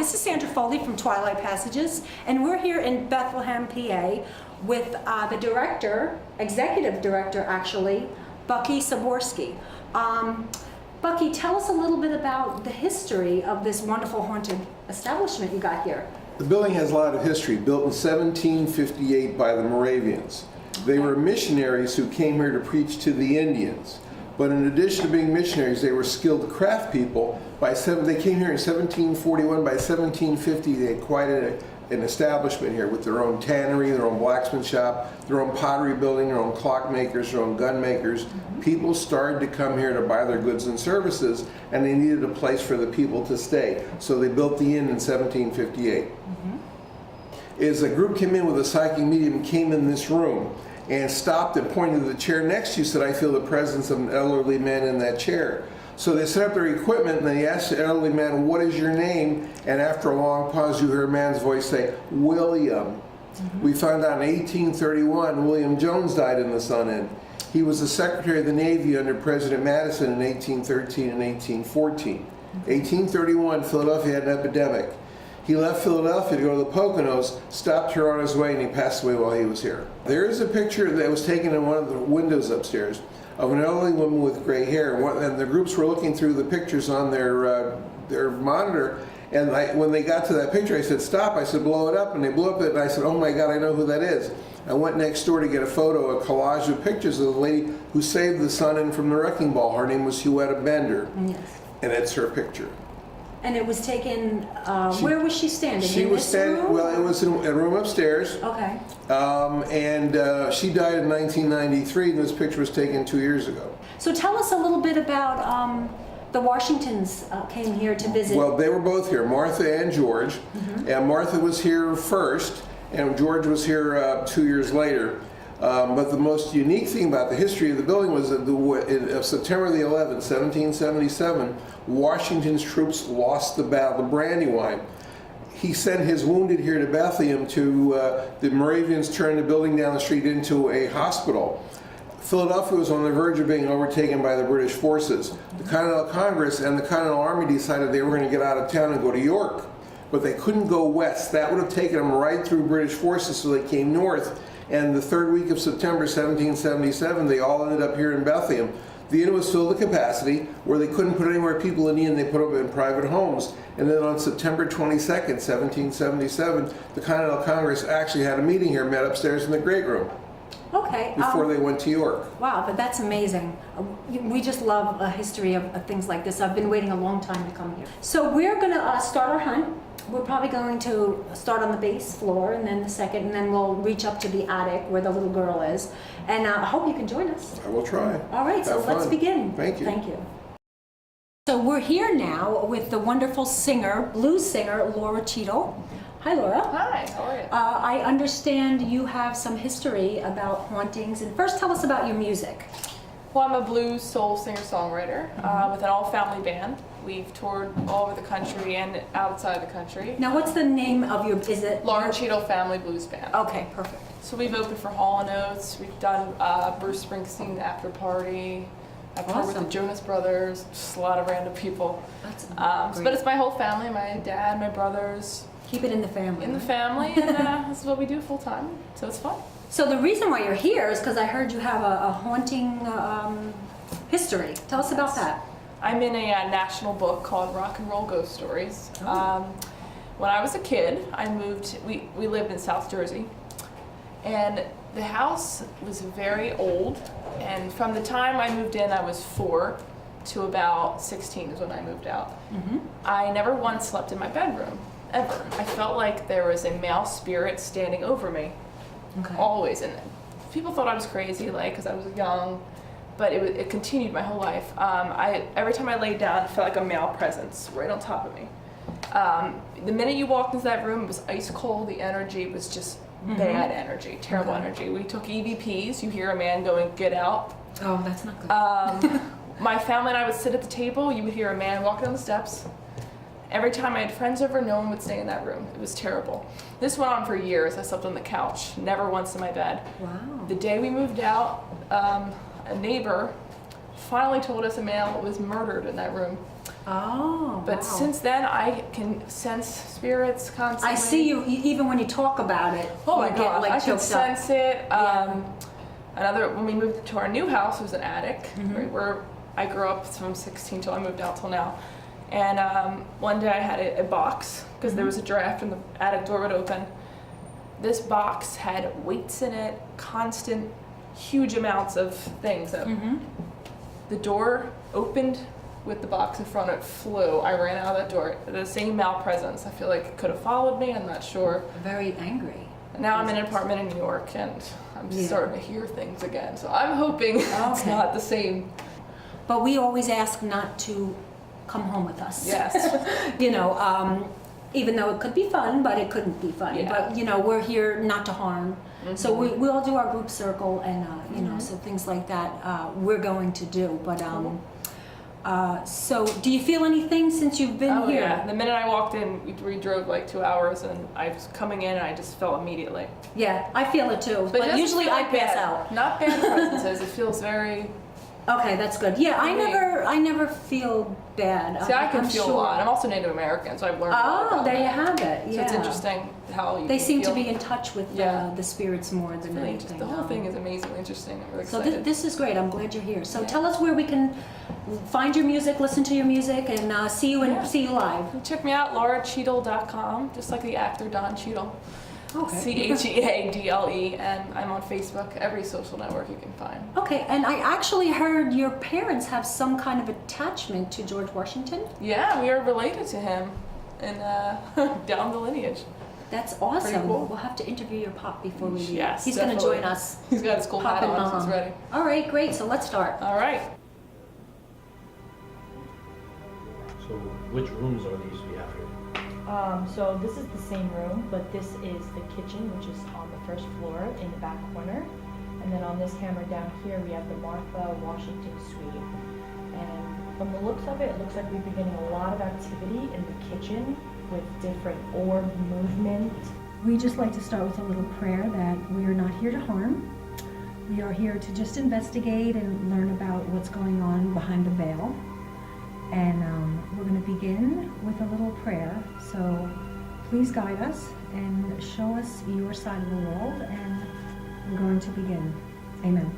this is Sandra Foley from Twilight Passages, and we're here in Bethlehem, PA, with the director, executive director actually, Bucky Saborski. Bucky, tell us a little bit about the history of this wonderful haunted establishment you got here. The building has a lot of history, built in 1758 by the Moravians. They were missionaries who came here to preach to the Indians. But in addition to being missionaries, they were skilled craft people. They came here in 1741. By 1750, they had quite an establishment here with their own tannery, their own blacksmith shop, their own pottery building, their own clockmakers, their own gun makers. People started to come here to buy their goods and services, and they needed a place for the people to stay. So they built the inn in 1758. As a group came in with a psychic medium, came in this room and stopped and pointed to the chair next to you, said, "I feel the presence of an elderly man in that chair." So they set up their equipment and they asked the elderly man, "What is your name?" And after a long pause, you hear a man's voice say, "William." We found out in 1831, William Jones died in the Sun Inn. He was the Secretary of the Navy under President Madison in 1813 and 1814. 1831, Philadelphia had an epidemic. He left Philadelphia to go to the Poconos, stopped here on his way, and he passed away while he was here. There is a picture that was taken in one of the windows upstairs of an elderly woman with gray hair, and the groups were looking through the pictures on their monitor, and when they got to that picture, I said, "Stop." I said, "Blow it up," and they blew up it, and I said, "Oh my God, I know who that is." I went next door to get a photo, a collage of pictures of the lady who saved the Sun Inn from the wrecking ball. Her name was Huetta Bender, and it's her picture. And it was taken, where was she standing? She was standing, room? well, it was in a room upstairs. Okay. She died in 1993, and this picture was taken 2 years ago. So tell us a little bit about the Washingtons came here to visit. Well, they were both here, Martha and George. And Martha was here first, and George was here 2 years later. But the most unique thing about the history of the building was that of September the 11th, 1777, Washington's troops lost the Battle of Brandywine. He sent his wounded here to Bethlehem the Moravians turned the building down the street into a hospital. Philadelphia was on the verge of being overtaken by the British forces. The Continental Congress and the Continental Army decided they were going to get out of town and go to York, but they couldn't go west. That would have taken them right through British forces, so they came north. And the third week of September 1777, they all ended up here in Bethlehem. The inn was filled to capacity. Where they couldn't put any more people in the inn, they put them in private homes. And then on September 22nd, 1777, the Continental Congress actually had a meeting here, met upstairs in the great room. Okay. Before they went to York. Wow, but that's amazing. We just love a history of things like this. I've been waiting a long time to come here. So we're going to start our hunt. We're probably going to start on the base floor, and then the second, and then we'll reach up to the attic where the little girl is. And I hope you can join us. I will try. All right, so let's begin. Thank you. Thank you. So we're here now with the wonderful singer, blues singer, Laura Cheadle. Hi, Laura. Hi, how are you? I understand you have some history about hauntings. And first, tell us about your music. Well, I'm a blues soul singer-songwriter with an all-family band. We've toured all over the country and outside the country. Now, what's the name of your, is it? Laura Cheadle Family Blues Band. Okay, perfect. So we've opened for Hall & Oates. We've done Bruce Springsteen After Party. I've toured with the Jonas Brothers, just a lot of random people. That's but it's my whole family, my dad, my brothers. Keep it in the family. In the family, and this is what we do full time, so it's fun. So the reason why you're here is because I heard you have a haunting history. Tell us about that. I'm in a national book called Rock and Roll Ghost Stories. When I was a kid, I moved, we lived in South Jersey, and the house was very old, and from the time I moved in, I was 4 to about 16 is when I moved out. I never once slept in my bedroom, ever. I felt like there was a male spirit standing over me, always, and people thought I was crazy, like, because I was young, but it continued my whole life. Every time I laid down, it felt like a male presence right on top of me. The minute you walked into that room, it was ice cold. The energy was just bad energy, terrible energy. We took EVPs. You hear a man going, "Get out." Oh, that's not good. My family and I would sit at the table. You would hear a man walk down the steps. Every time I had friends over, no one would stay in that room. It was terrible. This went on for years. I slept on the couch, never once in my bed. Wow. The day we moved out, a neighbor finally told us a male was murdered in that room. Oh, But wow. since then, I can sense spirits constantly. I see you, even when you talk about it. Oh my you God, get, like, I can choked up. sense it. Yeah. When we moved to our new house, it was an attic, Mm-hmm. right, where I grew up from 16 till I moved out till now. And one day I had a box, because there was a draft and the attic door would open. This box had weights in it, constant, huge amounts of things. Mm-hmm. The door opened with the box in front, it flew. I ran out of that door. The same malpresence. I feel like it could have followed me, I'm not sure. Very angry. Now I'm in an apartment in New York and I'm Yeah. starting to hear things again. So I'm hoping it's Okay. not the same. But we always ask not to come home with us. Yes. You know, even though it could be fun, but it couldn't be fun. Yeah. But, you know, we're here not to harm. So we all do our group circle and, you know, so things like that we're going to do. But, so do you feel anything since you've been Oh here? yeah. The minute I walked in, we drove like 2 hours and I was coming in and I just felt immediately. Yeah, I feel it too. it But doesn't usually feel I like pass bad. out. Not bad presences. It feels very. Okay, that's good. Yeah, I Okay. never feel bad. See, I can I'm feel sure. a lot. I'm also Native American, so I've learned. A lot Oh, about there you that. have it. Yeah. So it's interesting how you. They can seem to feel. be in touch with Yeah. the spirits more than Really anything. the whole thing is amazingly interesting. I'm really So excited. this is great. I'm glad you're here. So Yeah. tell us where we can find your music, listen to your music, and see you Yeah. see you live. Check me out, lauracheadle.com, just like the actor Don Cheadle. Okay. Cheadle, and I'm on Facebook, every social network you can find. Okay, and I actually heard your parents have some kind of attachment to George Washington. Yeah, we are related to him, and down the lineage. That's awesome. cool. We'll have to interview your pop before we leave. Yes, He's going to definitely. join us. He's got his cool Pop hat and on, so Mom. he's ready. All right, great. So let's start. All right. So which rooms are these we have here? So this is the same room, but this is the kitchen, which is on the first floor in the back corner. And then on this camera down here, we have the Martha Washington suite. And from the looks of it, it looks like we've been getting a lot of activity in the kitchen with different orb movement. We just like to start with a little prayer that we are not here to harm. We are here to just investigate and learn about what's going on behind the veil. And we're going to begin with a little prayer. So please guide us and show us your side of the world. And we're going to begin. Amen.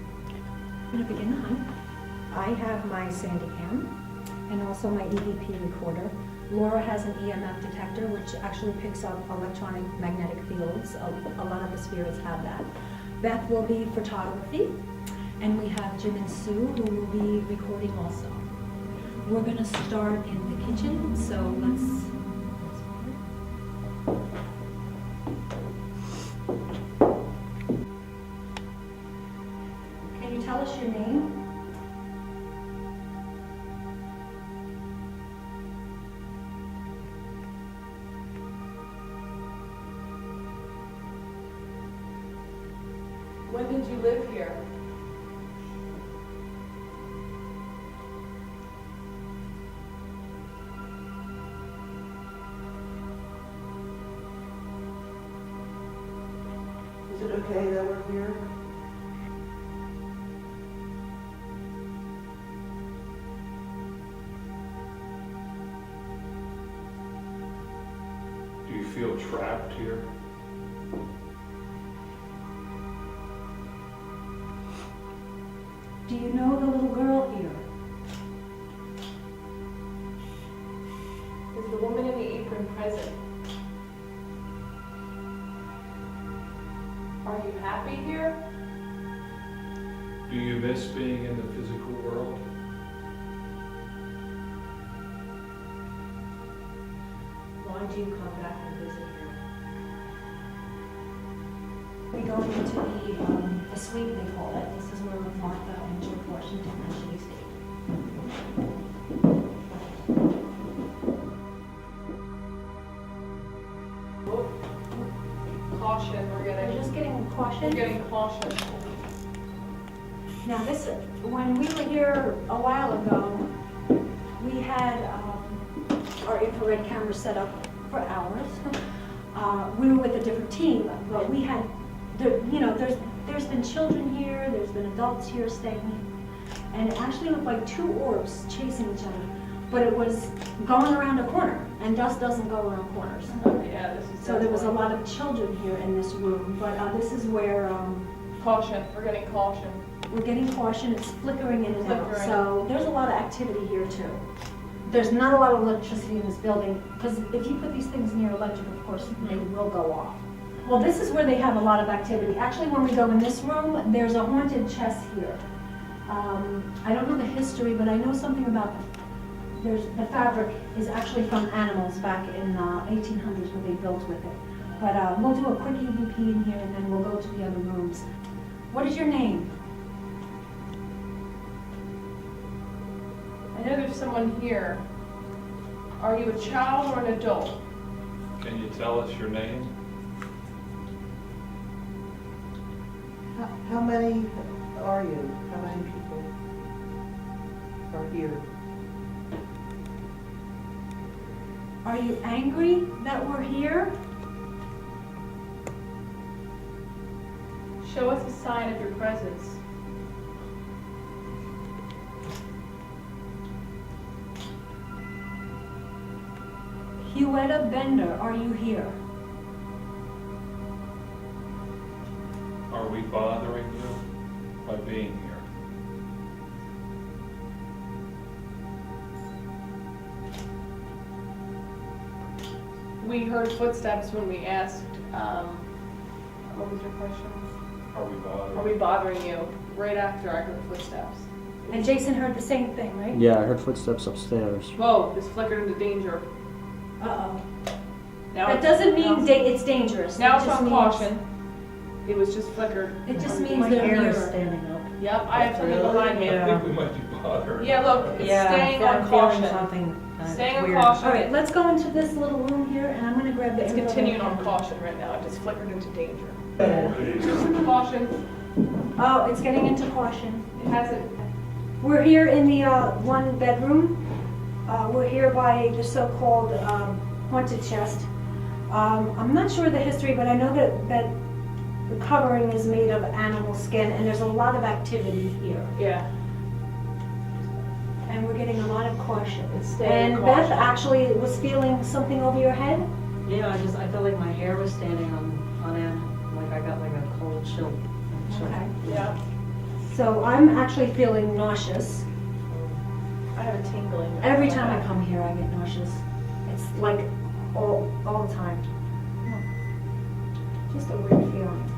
I'm going to begin, hon. I have my Sandycam and also my EVP recorder. Laura has an EMF detector, which actually picks up electronic magnetic fields. A lot of the spirits have that. Beth will be photography, and we have Jim and Sue who will be recording also. We're going to start in the kitchen, so let's Can you tell us your name? When did you live here? Is it okay that we're here? Do you feel trapped here? Do you know the little girl here? Is the woman in the apron present? Are you happy here? Do you miss being in the physical world? Why do you come back and visit here? We're going into the suite, they call it. This is where Martha and George Washington actually stayed. Caution, we're We're getting, just getting we're caution. getting caution. Now this, when we were here a while ago, we had our infrared camera set up for hours. We were with a different team, but we had, you know, there's been children here, there's been adults here staying, and it actually looked like two orbs chasing each other. but it was going around a corner, and dust doesn't go around corners. Yeah, this is. So there was a definitely- lot of children here in this room, but this is where Caution, we're getting caution. we're getting caution, it's flickering in and out. Flickering. So there's a lot of activity here too. There's not a lot of electricity in this building, because if you put these things near electric, of course, they will go off. Well, this is where they have a lot of activity. Actually, when we go in this room, there's a haunted chest here. I don't know the history, but I know something about the fabric is actually from animals back in 1800s when they built with it. But we'll do a quick EVP in here and then we'll go to the other rooms. What is your name? I know there's someone here. Are you a child or an adult? Can you tell us your name? How many are you? How many people are here? Are you angry that we're here? Show us a sign of your presence. Huetta Bender, are you here? Are we bothering you by being here? We heard footsteps when we asked, what was your question? Are we bothering? Are we bothering you? Right after I heard footsteps. And Jason heard the same thing, right? Yeah, I heard footsteps upstairs. Whoa, this flickered into danger. Uh-oh. Now That it's- doesn't now- mean it's dangerous. Now It it's just on means- caution. It was just flickered. It just means My they're hair is here. standing up. Yep, I have something behind me. I think we might be bothering. Yeah, look, it's staying on I'm feeling caution. something Staying on weird. caution. All right, let's go into this little room here and I'm gonna grab the It's infrared continuing on camera. caution right now. It just flickered into danger. Caution. Oh, it's getting into caution. It hasn't. We're here in the one bedroom. We're here by the so-called haunted chest. I'm not sure the history, but I know that the covering is made of animal skin and there's a lot of activity here. Yeah. And we're getting a lot of caution. It's staying And on Beth caution. actually was feeling something over your head. Yeah, I felt like my hair was standing on end, like I got like a cold chill. Okay. Yeah. So I'm actually feeling nauseous. I have a tingling. Every time I come here, I get nauseous. It's like all the time. Just a weird feeling.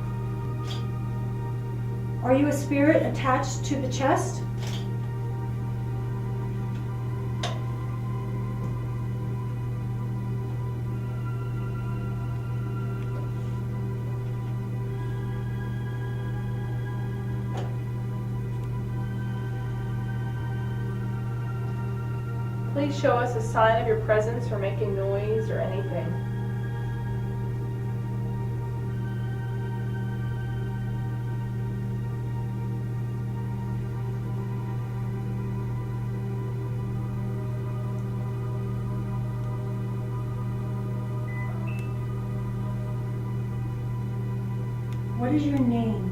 Are you a spirit attached to the chest? Please show us a sign of your presence or making noise or anything. What is your name?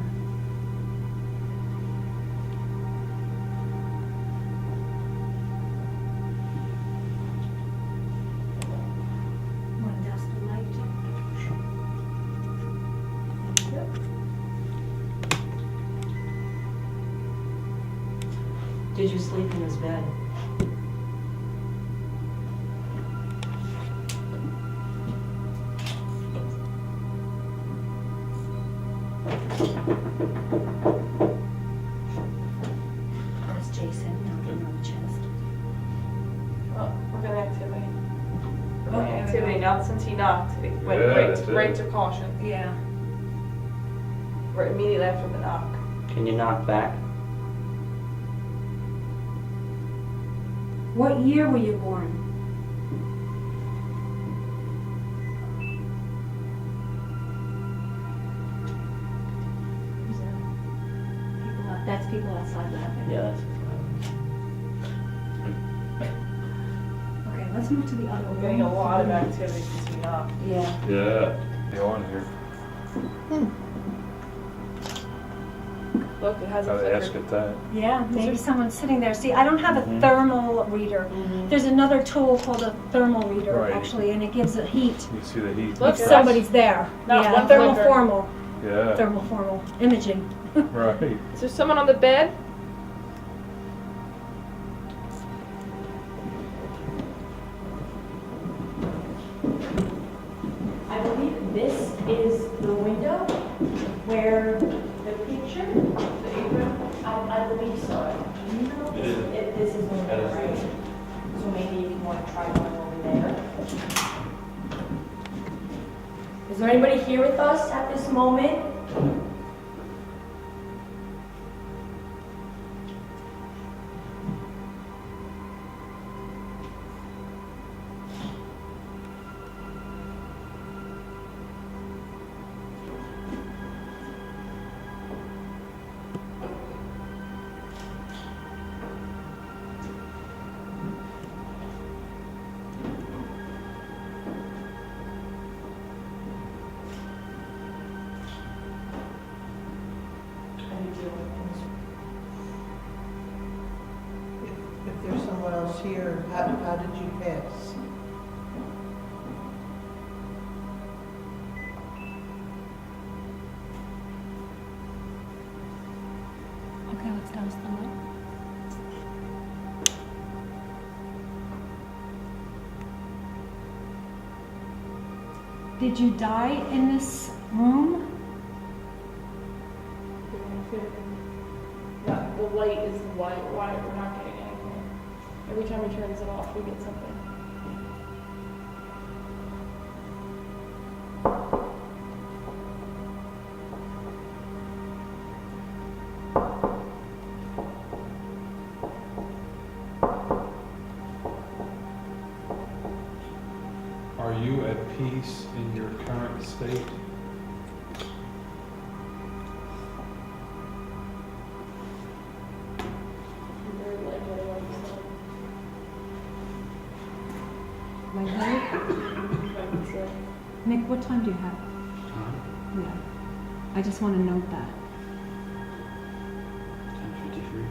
Want to douse the light? Did you sleep in his bed? That's Jason knocking on the chest. Oh, we're getting activity. We're Oh, getting there we activity. go. Now since he knocked, it went Yeah, right, that's it. right to caution. Yeah. Right immediately after the knock. Can you knock back? What year were you born? That's people outside laughing. Yeah, that's Okay, let's move to the other We're room. getting a lot of activity since he knocked. Yeah. Yeah. They on here. Look, it has a Gotta ask flicker. it that. Yeah, maybe someone's sitting there. See, I don't have a Mhm. thermal reader. There's another tool called a thermal reader, Right. actually, and it gives a heat You see the heat. Look, if somebody's there. Not Yeah, one thermal flicker. Yeah, formal imaging. right. Is there someone on the bed? I believe this is the window where the picture, the apron, I believe so. Do you know if this is the window, right? So maybe if you want to try going over there. Is there anybody here with us at this moment? If there's someone else here, how did you pass? Okay, let's douse the light. Did you die in this room? No, the light is white. Why we're not getting anything? Every time he turns it off, we get something. Are you at peace in your current state? Very light, My head? what I Nick, what time do you have? Yeah. I just want to note that. 10:53.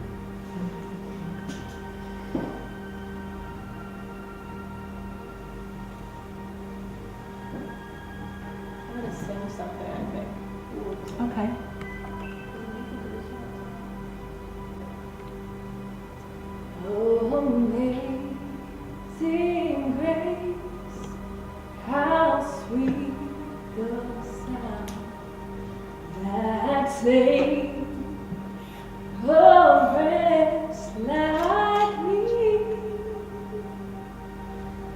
I'm gonna sing something, I think. Okay. Oh, amazing grace, how sweet the sound that saved a wretch like me.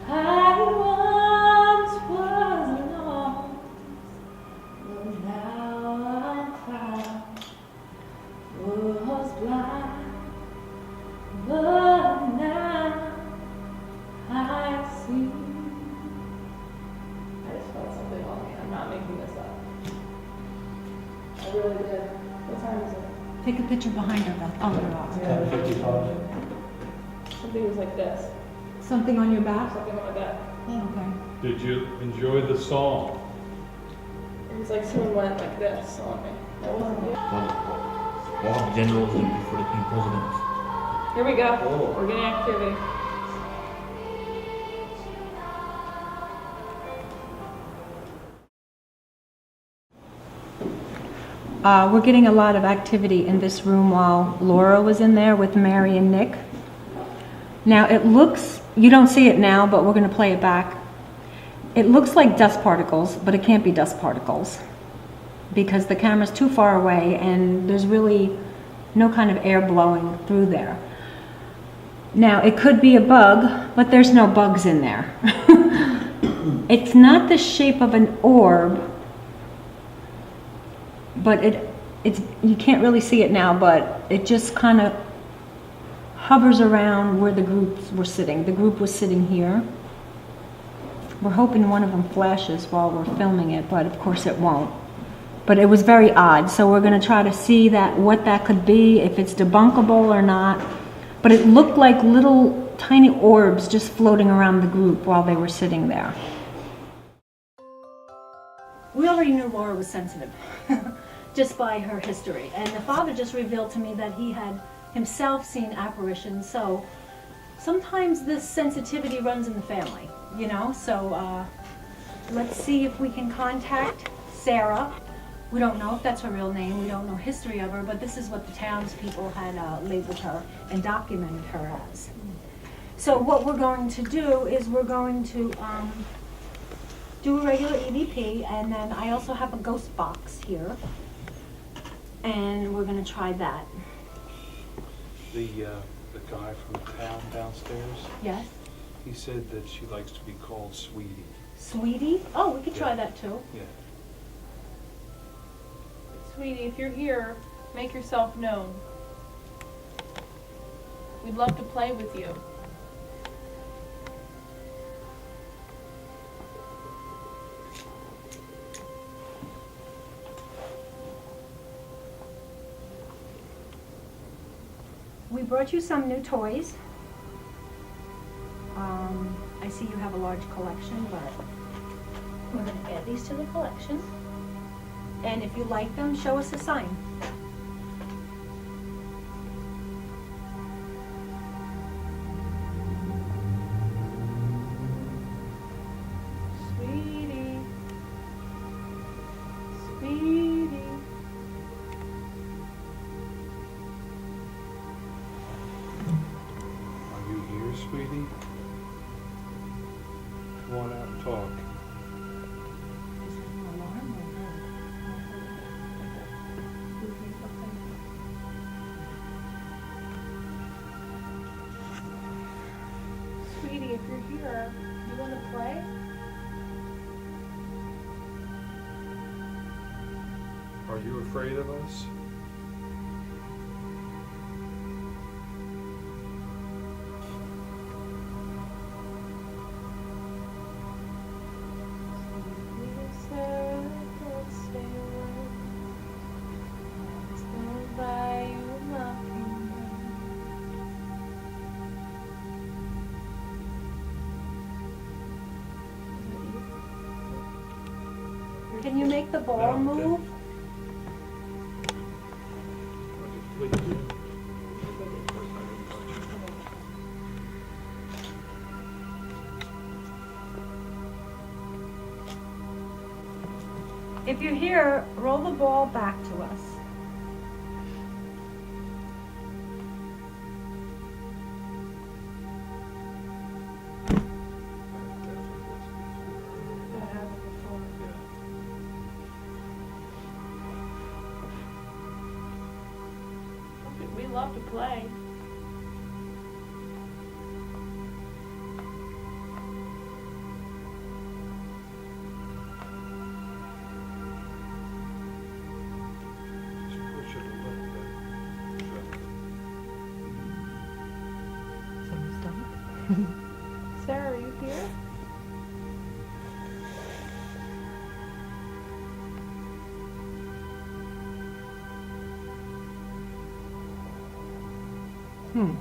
I once was lost, but now I'm found. Was blind, but now I see. I just felt something on me. I'm not making this up. I really did. What time is it? Take a picture behind her, Beth. Oh, you're off. 10:55. Something was like this. Something on your back? Something on my back. Okay. Did you enjoy the song? It was like someone went like this on me. That wasn't me. All the generals and before the king presidents. Here we go. Oh. We're getting activity. We're getting a lot of activity in this room while Laura was in there with Mary and Nick. Now it looks, you don't see it now, but we're going to play it back. It looks like dust particles, but it can't be dust particles because the camera's too far away and there's really no kind of air blowing through there. Now it could be a bug, but there's no bugs in there. It's not the shape of an orb, but it's you can't really see it now, but it just kind of hovers around where the groups were sitting. The group was sitting here. We're hoping one of them flashes while we're filming it, but of course it won't. But it was very odd, so we're going to try to see what that could be, if it's debunkable or not. But it looked like little tiny orbs just floating around the group while they were sitting there. We already knew Laura was sensitive just by her history. And the father just revealed to me that he had himself seen apparitions. So sometimes this sensitivity runs in the family, you know? So let's see if we can contact Sarah. We don't know if that's her real name. We don't know history of her, but this is what the townspeople had labeled her and documented her as. So what we're going to do is we're going to do a regular EVP, and then I also have a ghost box here, and we're going to try that. The guy from town downstairs, Yes? he said that she likes to be called Sweetie. Sweetie? Oh, we could try Yeah. that too. Yeah. Sweetie, if you're here, make yourself known. We'd love to play with you. We brought you some new toys. I see you have a large collection, but we're going to add these to the collection. And if you like them, show us a sign. Sweetie. Sweetie. Are you here, Sweetie? Come on out and talk. Is it an alarm Sweetie, if you're here, you want to play? Are you afraid of us? Can you make the ball move? If you're here, roll the ball back to us. We love to play. Just push it a little bit. Sarah, are you here? Yep,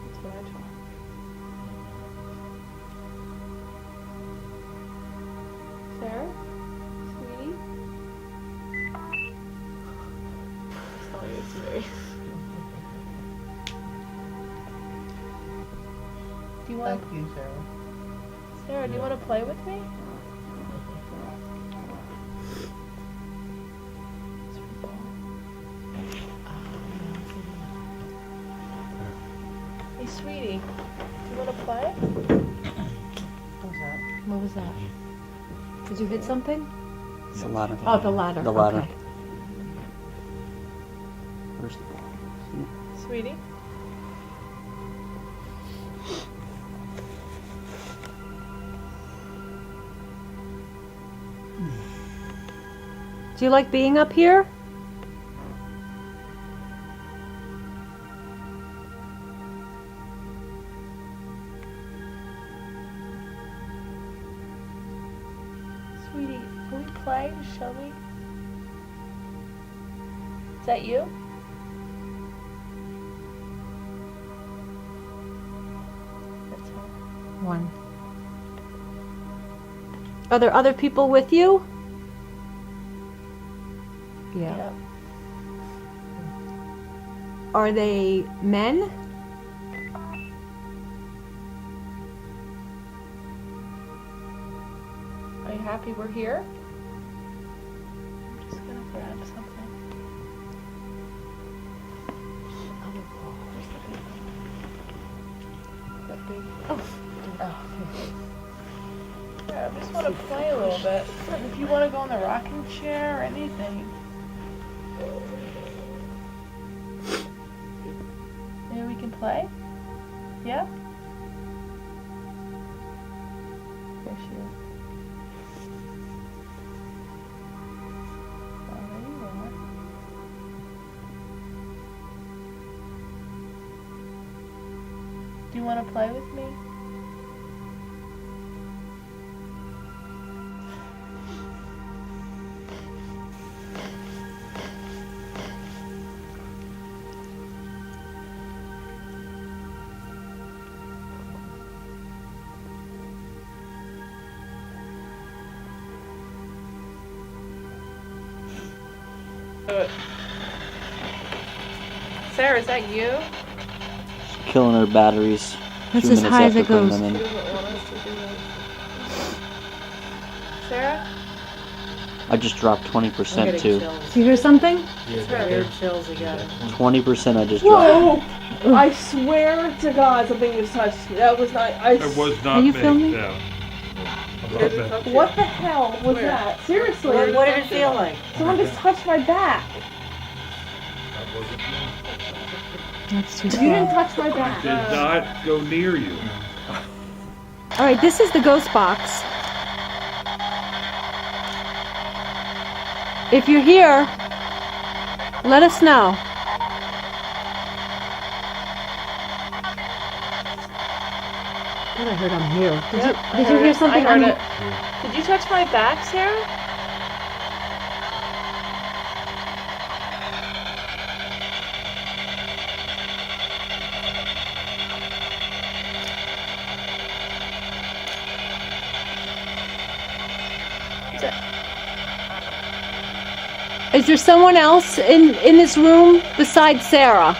that's what I thought. Sarah? Sweetie? Sorry, it's very... Do you want Thank you, Sarah. Sarah, do you want to play with me? Hey, sweetie, do you want to play? What was that? Did you hit something? It's the ladder. Oh, the ladder. The ladder. Okay. Where's the ball? Sweetie? Do you like being up here? Sweetie, can we play? Show me. Is that you? That's her. One. Are there other people with you? Yeah. Yep. Are they men? Are you happy we're here? I'm just gonna grab something. Is that big? Oh. Yeah, I just want to play a little bit. If you want to go in the rocking chair or anything. Maybe we can play? Yeah? There she is. Oh, there you are. Do you want to play with me? Sarah, is that you? Killing her batteries. That's 2 as minutes high as after it goes. putting them in. Sarah? I just dropped 20% too. Do you hear something? Weird chills again. 20% I just dropped. Whoa! I swear to God, something just touched me. That was not. It was not Are you me. filming? Yeah. What the hell was that? Seriously? What did it feel like? Someone just touched my back. That's too You didn't far. touch my back. Did not go near you. All right, this is the ghost box. If you're here, let us know. What I heard I'm here. Did you hear something? I heard it. Did you touch my back, Sarah? Is there someone else in this room besides Sarah?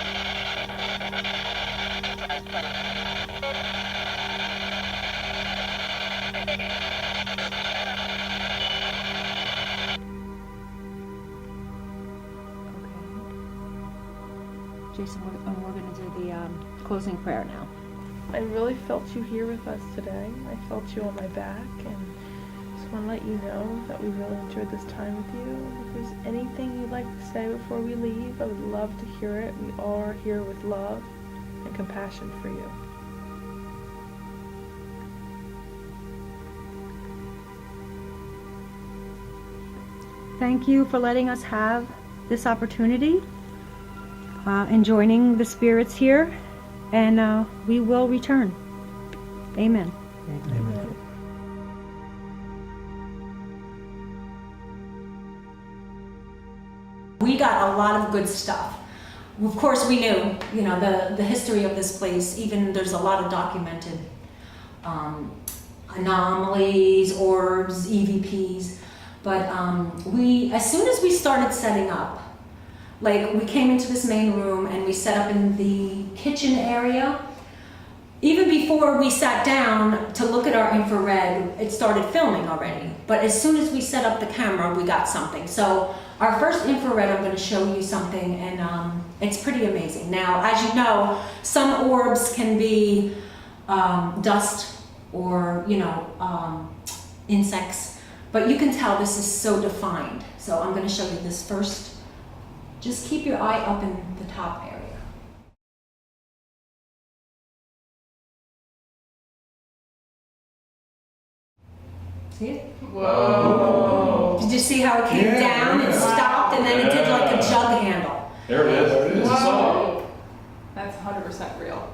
Jason, we're going to do the closing prayer now. I really felt you here with us today. I felt you on my back, and just want to let you know that we really enjoyed this time with you. If there's anything you'd like to say before we leave, I would love to hear it. We all are here with love and compassion for you. Thank you for letting us have this opportunity and joining the spirits here, and we will return. Amen. We got a lot of good stuff. Of course, we knew, the history of this place. Even there's a lot of documented anomalies, orbs, EVPs. But as soon as we started setting up, like we came into this main room and we set up in the kitchen area. Even before we sat down to look at our infrared, it started filming already. But as soon as we set up the camera, we got something. So our first infrared, I'm going to show you something, and it's pretty amazing. Now, as you know, some orbs can be dust or, insects. But you can tell this is so defined. So I'm going to show you this first. Just keep your eye up in the top area. See it? Whoa. Did you see how it came down and stopped, and then it did like a jug handle? There it is. Whoa. That's 100% real.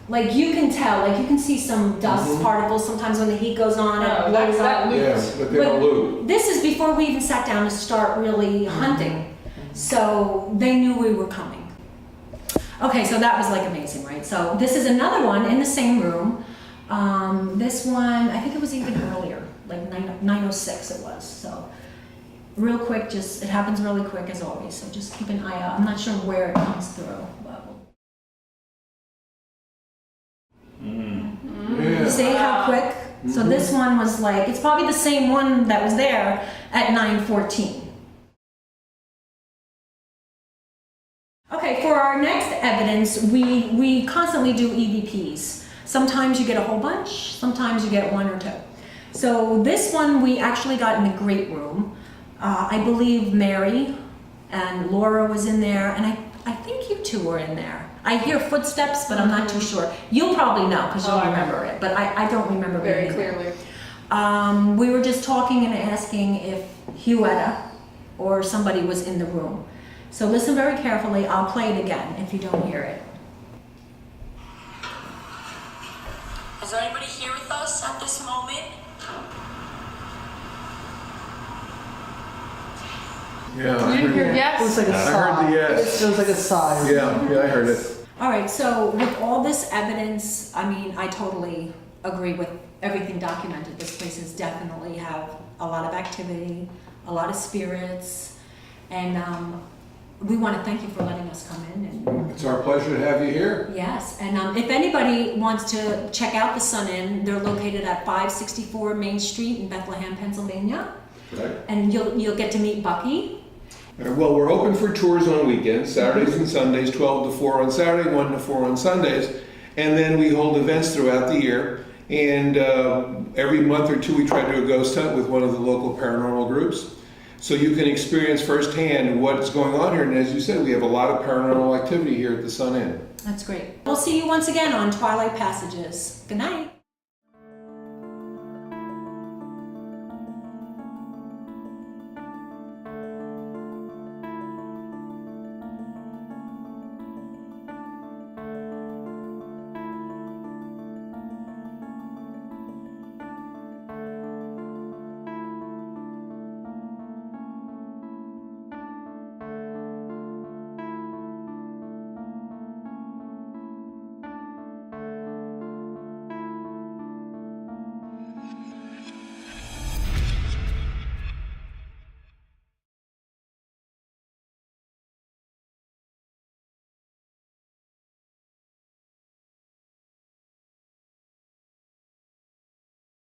Like you can tell, like you can see some dust particles sometimes when the heat goes on and blows up. Yes, but they don't lose. This is before we even sat down to start really hunting. So they knew we were coming. Okay, so that was like amazing, right? So this is another one in the same room. This one, I think it was even earlier, like 906 it was. So real quick, just, it happens really quick as always, so just keep an eye out. I'm not sure where it comes through, but Yeah. see how quick? So this one was like, it's probably the same one that was there at 9:14. Okay, for our next evidence, we constantly do EVPs. Sometimes you get a whole bunch, sometimes you get one or two. So this one we actually got in the great room. I believe Mary and Laura was in there, and I think you two were in there. I hear footsteps, but I'm not too sure. You'll probably know because you'll remember it, but I don't remember Very being in there. clearly. We were just talking and asking if Huetta or somebody was in the room. So listen very carefully. I'll play it again if you don't hear it. Is there anybody here with us at this moment? Yeah, I You heard, hear It was yes? like a I sigh. heard the yes. It was like a sigh. yeah, I heard it. All right, so with all this evidence, I mean, I totally agree with everything documented. This places definitely have a lot of activity, a lot of spirits, and we want to thank you for letting us come in. And It's our pleasure to have you here. yes, and if anybody wants to check out the Sun Inn, they're located at 564 Main Street in Bethlehem, Pennsylvania, Right. and you'll get to meet Bucky. Well, we're open for tours on weekends, Saturdays and Sundays, 12 to 4 on Saturday, 1 to 4 on Sundays. And then we hold events throughout the year. And every month or two, we try to do a ghost hunt with one of the local paranormal groups. So you can experience firsthand what's going on here. And as you said, we have a lot of paranormal activity here at the Sun Inn. That's great. We'll see you once again on Twilight Passages. Good night.